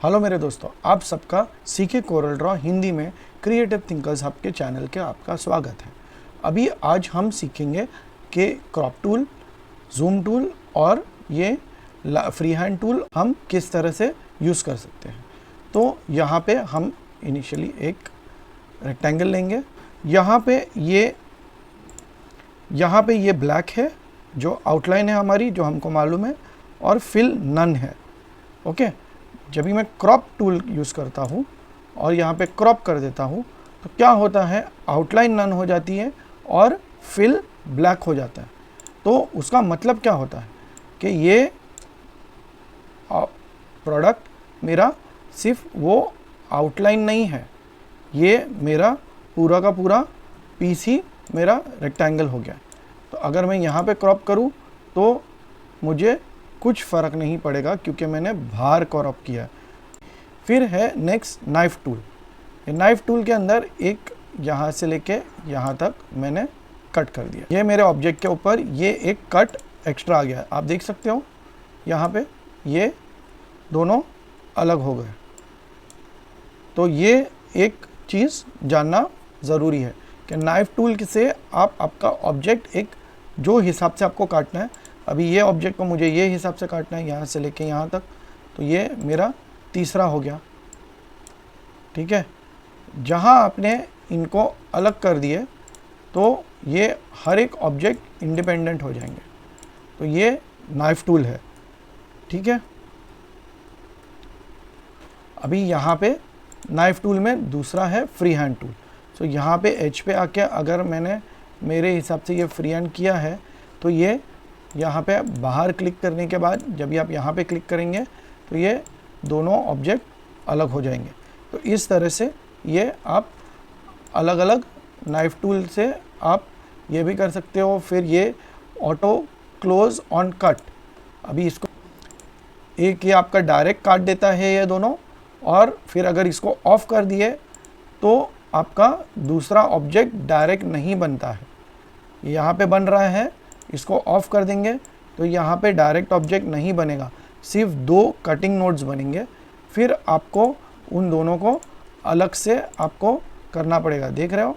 Hello मेरे दोस्तों, आप सबका सीखे कोरल ड्रॉ हिंदी में क्रिएटिव थिंकर्स हब के चैनल के आपका स्वागत है। अभी आज हम सीखेंगे कि क्रॉप टूल, जूम टूल और ये फ्री हैंड टूल हम किस तरह से यूज़ कर सकते हैं। तो यहाँ पे हम इनिशियली एक रेक्टेंगल लेंगे। यहाँ पे ये ब्लैक है जो आउटलाइन है हमारी, जो हमको मालूम है, और फिल नन है। ओके, जब भी मैं क्रॉप टूल यूज़ करता हूँ और यहाँ पे क्रॉप कर देता हूँ तो क्या होता है, आउटलाइन नन हो जाती है और फिल ब्लैक हो जाता है। तो उसका मतलब क्या होता है कि ये प्रोडक्ट मेरा सिर्फ वो आउटलाइन नहीं है, ये मेरा पूरा का पूरा पीस ही मेरा रेक्टेंगल हो गया। तो अगर मैं यहाँ पे क्रॉप करूँ तो मुझे कुछ फ़र्क नहीं पड़ेगा क्योंकि मैंने बाहर क्रॉप किया है। फिर है नेक्स्ट नाइफ़ टूल। ये नाइफ़ टूल के अंदर एक यहाँ से लेके यहाँ तक मैंने कट कर दिया। ये मेरे ऑब्जेक्ट के ऊपर ये एक कट एक्स्ट्रा आ गया है, आप देख सकते हो। यहाँ पे ये दोनों अलग हो गए। तो ये एक चीज़ जानना ज़रूरी है कि नाइफ़ टूल से आप आपका ऑब्जेक्ट एक जो हिसाब से आपको काटना है, अभी ये ऑब्जेक्ट को मुझे ये हिसाब से काटना है यहाँ से लेके यहाँ तक, तो ये मेरा तीसरा हो गया। ठीक है, जहाँ आपने इनको अलग कर दिए तो ये हर एक ऑब्जेक्ट इंडिपेंडेंट हो जाएंगे। तो ये नाइफ़ टूल है। ठीक है, अभी यहाँ पे नाइफ़ टूल में दूसरा है फ्री हैंड टूल। सो यहाँ पे एज पे आके अगर मैंने मेरे हिसाब से ये फ्री हैंड किया है तो ये यहाँ पे बाहर क्लिक करने के बाद जब भी आप यहाँ पे क्लिक करेंगे तो ये दोनों ऑब्जेक्ट अलग हो जाएंगे। तो इस तरह से ये आप अलग अलग नाइफ़ टूल से आप ये भी कर सकते हो। फिर ये ऑटो क्लोज ऑन कट, अभी इसको एक ये आपका डायरेक्ट काट देता है ये दोनों, और फिर अगर इसको ऑफ कर दिए तो आपका दूसरा ऑब्जेक्ट डायरेक्ट नहीं बनता है। यहाँ पे बन रहा है, इसको ऑफ कर देंगे तो यहाँ पे डायरेक्ट ऑब्जेक्ट नहीं बनेगा, सिर्फ दो कटिंग नोड्स बनेंगे। फिर आपको उन दोनों को अलग से आपको करना पड़ेगा, देख रहे हो।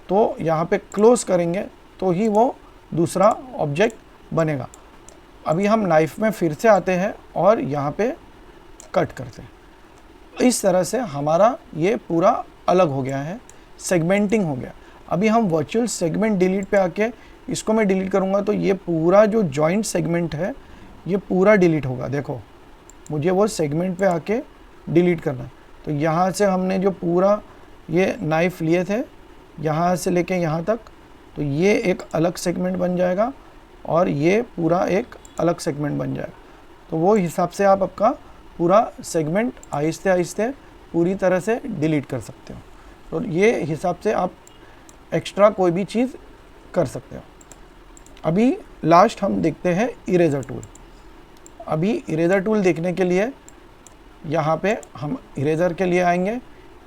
तो यहाँ पे क्लोज करेंगे तो ही वो दूसरा ऑब्जेक्ट बनेगा। अभी हम नाइफ में फिर से आते हैं और यहाँ पे कट करते हैं। इस तरह से हमारा ये पूरा अलग हो गया है, सेगमेंटिंग हो गया। अभी हम वर्चुअल सेगमेंट डिलीट पे आके इसको मैं डिलीट करूँगा तो ये पूरा जो जॉइंट सेगमेंट है ये पूरा डिलीट होगा। देखो, मुझे वो सेगमेंट पे आके डिलीट करना है। तो यहाँ से हमने जो पूरा ये नाइफ़ लिए थे यहाँ से लेके यहाँ तक, तो ये एक अलग सेगमेंट बन जाएगा और ये पूरा एक अलग सेगमेंट बन जाएगा। तो वो हिसाब से आप आपका पूरा सेगमेंट आहिस्ते आहिस्ते पूरी तरह से डिलीट कर सकते हो। तो ये हिसाब से आप एक्स्ट्रा कोई भी चीज़ कर सकते हो। अभी लास्ट हम देखते हैं इरेज़र टूल। अभी इरेज़र टूल देखने के लिए यहाँ पे हम इरेज़र के लिए आएंगे,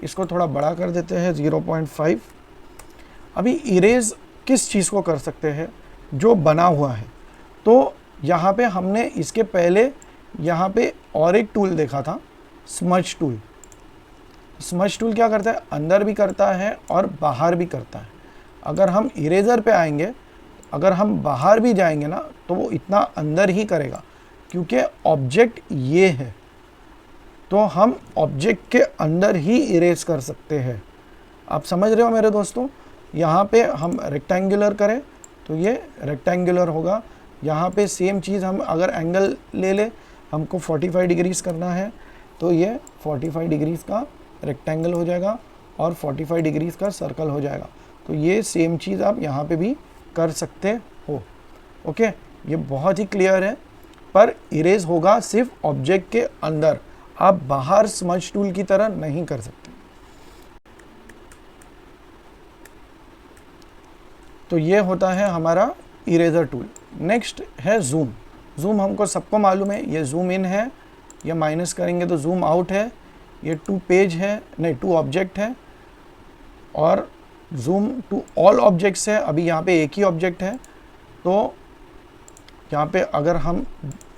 इसको थोड़ा बड़ा कर देते हैं 0.5। अभी इरेज़ किस चीज़ को कर सकते हैं, जो बना हुआ है। तो यहाँ पे हमने इसके पहले यहाँ पे और एक टूल देखा था, स्मज टूल। स्मज टूल क्या करता है, अंदर भी करता है और बाहर भी करता है। अगर हम इरेज़र पे आएंगे, अगर हम बाहर भी जाएंगे ना तो वो इतना अंदर ही करेगा क्योंकि ऑब्जेक्ट ये है। तो हम ऑब्जेक्ट के अंदर ही इरेज कर सकते हैं। आप समझ रहे हो मेरे दोस्तों। यहाँ पे हम रेक्टेंगुलर करें तो ये रेक्टेंगुलर होगा। यहाँ पे सेम चीज़ हम अगर एंगल ले ले, हमको 45 डिग्रीज करना है तो ये 45 डिग्रीज का रेक्टेंगल हो जाएगा और 45 डिग्रीज का सर्कल हो जाएगा। तो ये सेम चीज़ आप यहाँ पे भी कर सकते हो। ओके, ये बहुत ही क्लियर है। पर इरेज होगा सिर्फ ऑब्जेक्ट के अंदर, आप बाहर स्मज टूल की तरह नहीं कर सकते। तो ये होता है हमारा इरेजर टूल। नेक्स्ट है जूम। जूम हमको सबको मालूम है, ये जूम इन है, ये माइनस करेंगे तो जूम आउट है। ये 2 पेज है, नहीं 2 ऑब्जेक्ट है, और जूम टू ऑल ऑब्जेक्ट्स है। अभी यहाँ पे एक ही ऑब्जेक्ट है, तो यहाँ पे अगर हम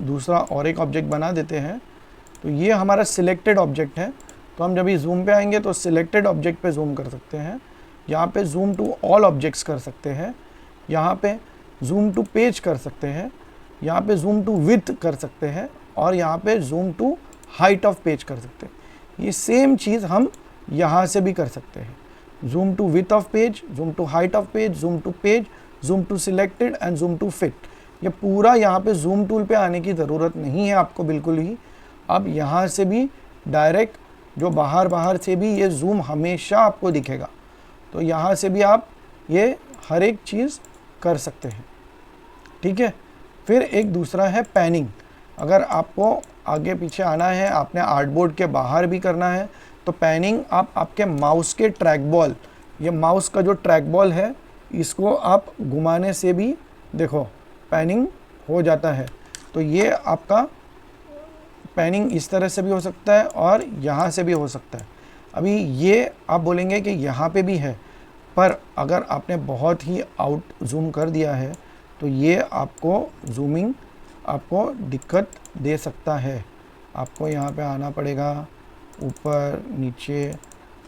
दूसरा और एक ऑब्जेक्ट बना देते हैं तो ये हमारा सिलेक्टेड ऑब्जेक्ट है, तो हम जब भी जूम पे आएंगे तो सिलेक्टेड ऑब्जेक्ट पे जूम कर सकते हैं। यहाँ पे जूम टू ऑल ऑब्जेक्ट्स कर सकते हैं, यहाँ पे जूम टू पेज कर सकते हैं, यहाँ पे जूम टू विड्थ कर सकते हैं, और यहाँ पे zoom to height of page कर सकते हैं। ये सेम चीज़ हम यहाँ से भी कर सकते हैं, zoom to width of page, zoom to height of page, zoom to page, zoom to selected and zoom to fit. ये पूरा यहाँ पे जूम टूल पे आने की ज़रूरत नहीं है आपको बिल्कुल ही। अब यहाँ से भी डायरेक्ट जो बाहर से भी ये जूम हमेशा आपको दिखेगा, तो यहाँ से भी आप ये हर एक चीज़ कर सकते हैं, ठीक है। फिर एक दूसरा है पैनिंग। अगर आपको आगे पीछे आना है, आपने आर्टबोर्ड के बाहर भी करना है, तो पैनिंग आप आपके माउस के ट्रैक बॉल, ये माउस का जो ट्रैक बॉल है, इसको आप घुमाने से भी देखो पैनिंग हो जाता है। तो ये आपका पैनिंग इस तरह से भी हो सकता है और यहाँ से भी हो सकता है। अभी ये आप बोलेंगे कि यहाँ पे भी है, पर अगर आपने बहुत ही आउट जूम कर दिया है तो ये आपको जूमिंग आपको दिक्कत दे सकता है। आपको यहाँ पे आना पड़ेगा, ऊपर नीचे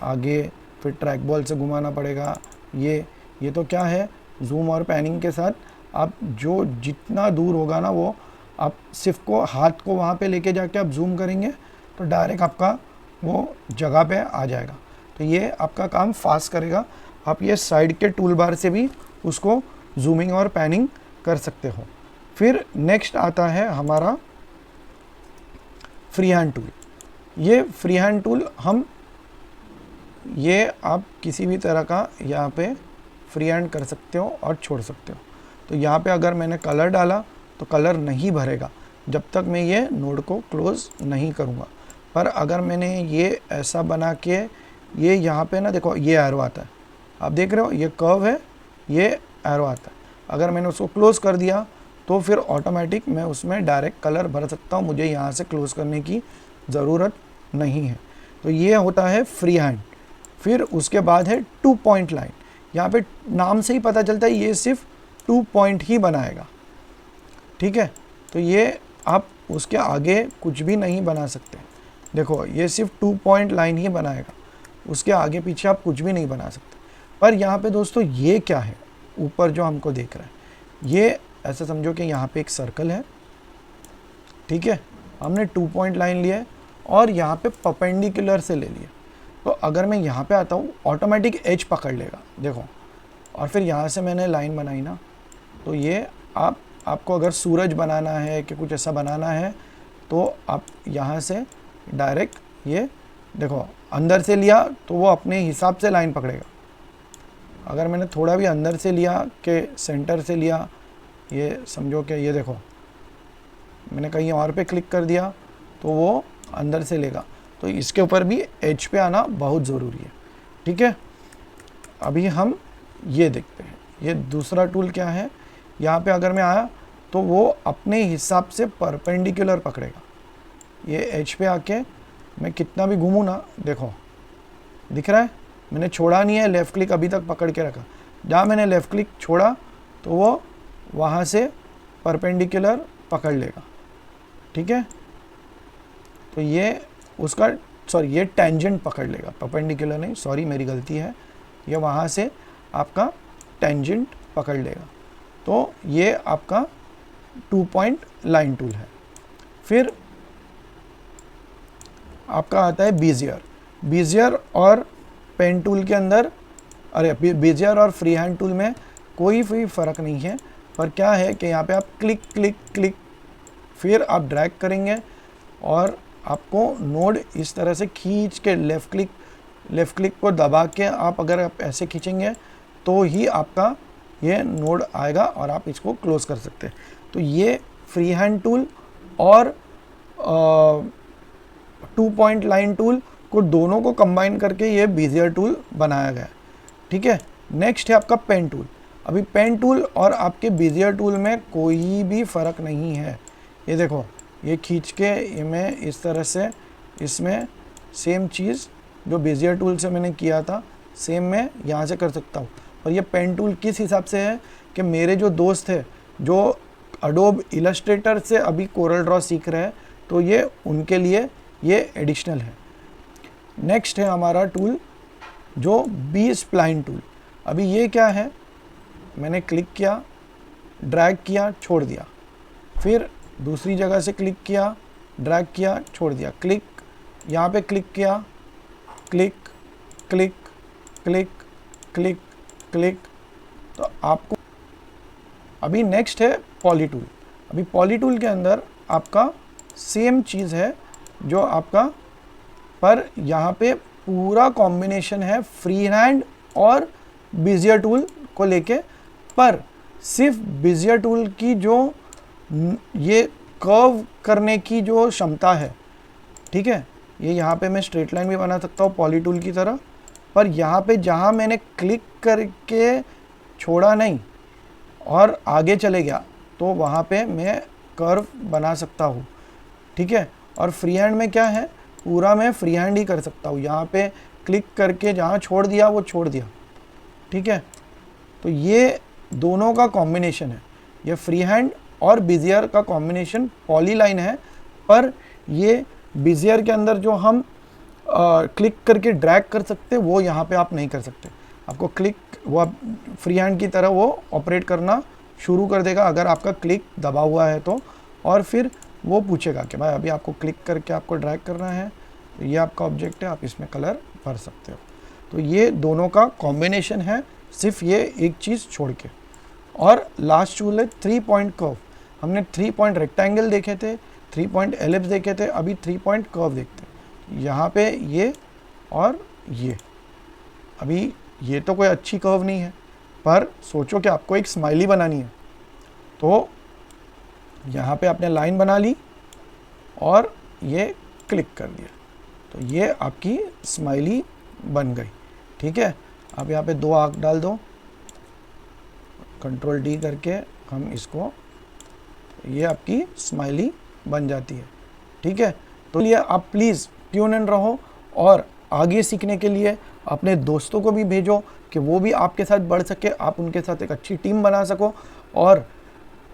आगे, फिर ट्रैक बॉल से घुमाना पड़ेगा। ये तो क्या है, जूम और पैनिंग के साथ आप जो जितना दूर होगा ना, वो आप सिर्फ को हाथ को वहाँ पे लेके जाके आप जूम करेंगे तो डायरेक्ट आपका वो जगह पे आ जाएगा। तो ये आपका काम फास्ट करेगा। आप ये साइड के टूल बार से भी उसको जूमिंग और पैनिंग कर सकते हो। फिर नेक्स्ट आता है हमारा फ्री हैंड टूल। ये फ्री हैंड टूल ये आप किसी भी तरह का यहाँ पे फ्री हैंड कर सकते हो और छोड़ सकते हो। तो यहाँ पे अगर मैंने कलर डाला तो कलर नहीं भरेगा जब तक मैं ये नोड को क्लोज नहीं करूँगा। पर अगर मैंने ये ऐसा बना के ये यहाँ पे ना देखो, ये एरो आता है, आप देख रहे हो ये कर्व है, ये एरो आता है। अगर मैंने उसको क्लोज कर दिया तो फिर ऑटोमेटिक मैं उसमें डायरेक्ट कलर भर सकता हूँ, मुझे यहाँ से क्लोज करने की ज़रूरत नहीं है। तो ये होता है फ्री हैंड। फिर उसके बाद है 2 पॉइंट लाइन। यहाँ पे नाम से ही पता चलता है ये सिर्फ 2 पॉइंट ही बनाएगा, ठीक है। तो ये आप उसके आगे कुछ भी नहीं बना सकते। देखो ये सिर्फ 2 पॉइंट लाइन ही बनाएगा, उसके आगे पीछे आप कुछ भी नहीं बना सकते। पर यहाँ पे दोस्तों ये क्या है, ऊपर जो हमको देख रहा है, ये ऐसा समझो कि यहाँ पे एक सर्कल है, ठीक है। हमने 2 पॉइंट लाइन लिया और यहाँ पे परपेंडिकुलर से ले लिया। तो अगर मैं यहाँ पे आता हूँ ऑटोमेटिक एज पकड़ लेगा, देखो। और फिर यहाँ से मैंने लाइन बनाई ना, तो ये आपको अगर सूरज बनाना है कि कुछ ऐसा बनाना है तो आप यहाँ से डायरेक्ट ये देखो अंदर से लिया तो वो अपने हिसाब से लाइन पकड़ेगा। अगर मैंने थोड़ा भी अंदर से लिया कि सेंटर से लिया, ये समझो कि ये देखो मैंने कहीं और पे क्लिक कर दिया तो वो अंदर से लेगा। तो इसके ऊपर भी एज पे आना बहुत ज़रूरी है, ठीक है। अभी हम ये देखते हैं, ये दूसरा टूल क्या है। यहाँ पे अगर मैं आया तो वो अपने हिसाब से परपेंडिकुलर पकड़ेगा। ये एज पे आके मैं कितना भी घूमूँ ना, देखो दिख रहा है, मैंने छोड़ा नहीं है, लेफ़्ट क्लिक अभी तक पकड़ के रखा। जहाँ मैंने लेफ़्ट क्लिक छोड़ा तो वो वहाँ से परपेंडिकुलर पकड़ लेगा, ठीक है। तो ये उसका ये टेंजेंट पकड़ लेगा, परपेंडिकुलर नहीं, सॉरी मेरी गलती है, ये वहाँ से आपका टेंजेंट पकड़ लेगा। तो ये आपका 2 पॉइंट लाइन टूल है। फिर आपका आता है बीजियर और पेन टूल के अंदर, अरे बीजियर और फ्री हैंड टूल में कोई फ़र्क नहीं है। पर क्या है कि यहाँ पे आप क्लिक क्लिक क्लिक, फिर आप ड्रैग करेंगे और आपको नोड इस तरह से खींच के लेफ़्ट क्लिक को दबा के आप अगर आप ऐसे खींचेंगे तो ही आपका ये नोड आएगा और आप इसको क्लोज कर सकते हैं। तो ये फ्री हैंड टूल और 2 पॉइंट लाइन टूल को दोनों को कंबाइन करके ये बीजियर टूल बनाया गया है, ठीक है। नेक्स्ट है आपका पेन टूल। अभी पेन टूल और आपके बीजियर टूल में कोई भी फ़र्क नहीं है। ये देखो ये खींच के ये मैं इस तरह से इसमें सेम चीज़ जो बीजियर टूल से मैंने किया था सेम मैं यहाँ से कर सकता हूँ। और ये पेन टूल किस हिसाब से है कि मेरे जो दोस्त है जो एडोब इलस्ट्रेटर से अभी कोरल ड्रॉ सीख रहे हैं, तो ये उनके लिए ये एडिशनल है। नेक्स्ट है हमारा टूल जो बी स्प्लाइन टूल। अभी ये क्या है, मैंने क्लिक किया, ड्रैग किया, छोड़ दिया, फिर दूसरी जगह से क्लिक किया, ड्रैग किया, छोड़ दिया, क्लिक, यहाँ पे क्लिक किया, click click click click click. तो आपको अभी नेक्स्ट है पॉली टूल। अभी पॉली टूल के अंदर आपका सेम चीज़ है जो आपका, पर यहाँ पे पूरा कॉम्बिनेशन है फ्री हैंड और बिजियर टूल को लेके। पर सिर्फ बिजियर टूल की जो ये कर्व करने की जो क्षमता है, ठीक है, ये यहाँ पे मैं स्ट्रेट लाइन भी बना सकता हूँ पॉली टूल की तरह, पर यहाँ पे जहाँ मैंने क्लिक करके छोड़ा नहीं और आगे चले गया तो वहाँ पे मैं कर्व बना सकता हूँ, ठीक है। और फ्री हैंड में क्या है, पूरा मैं फ्री हैंड ही कर सकता हूँ, यहाँ पे क्लिक करके जहाँ छोड़ दिया वो छोड़ दिया, ठीक है। तो ये दोनों का कॉम्बिनेशन है, ये फ्री हैंड और बिजियर का कॉम्बिनेशन पॉली लाइन है। पर ये बिजियर के अंदर जो हम क्लिक करके ड्रैग कर सकते वो यहाँ पे आप नहीं कर सकते। आपको क्लिक वो फ्री हैंड की तरह वो ऑपरेट करना शुरू कर देगा अगर आपका क्लिक दबा हुआ है तो, और फिर वो पूछेगा कि भाई अभी आपको क्लिक करके आपको ड्रैग करना है, तो ये आपका ऑब्जेक्ट है, आप इसमें कलर भर सकते हो। तो ये दोनों का कॉम्बिनेशन है, सिर्फ ये एक चीज़ छोड़ के। और लास्ट टूल है 3 पॉइंट कर्व। हमने 3 पॉइंट रेक्टेंगल देखे थे, 3 पॉइंट एलिप्स देखे थे, अभी 3 पॉइंट कर्व देखते हैं। यहाँ पे ये और ये, अभी ये तो कोई अच्छी कर्व नहीं है, पर सोचो कि आपको एक स्माइली बनानी है, तो यहाँ पे आपने लाइन बना ली और ये क्लिक कर दिया, तो ये आपकी स्माइली बन गई, ठीक है। अब यहाँ पे 2 आँख डाल दो, कंट्रोल डी करके हम इसको, ये आपकी स्माइली बन जाती है, ठीक है। तो लिए आप प्लीज़ ट्यून इन रहो और आगे सीखने के लिए अपने दोस्तों को भी भेजो कि वो भी आपके साथ बढ़ सके, आप उनके साथ एक अच्छी टीम बना सको और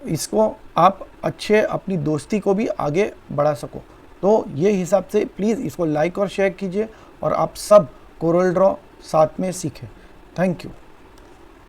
इसको आप अच्छे अपनी दोस्ती को भी आगे बढ़ा सको। तो ये हिसाब से प्लीज़ इसको लाइक और शेयर कीजिए और आप सब कोरल ड्रॉ साथ में सीखें। Thank you.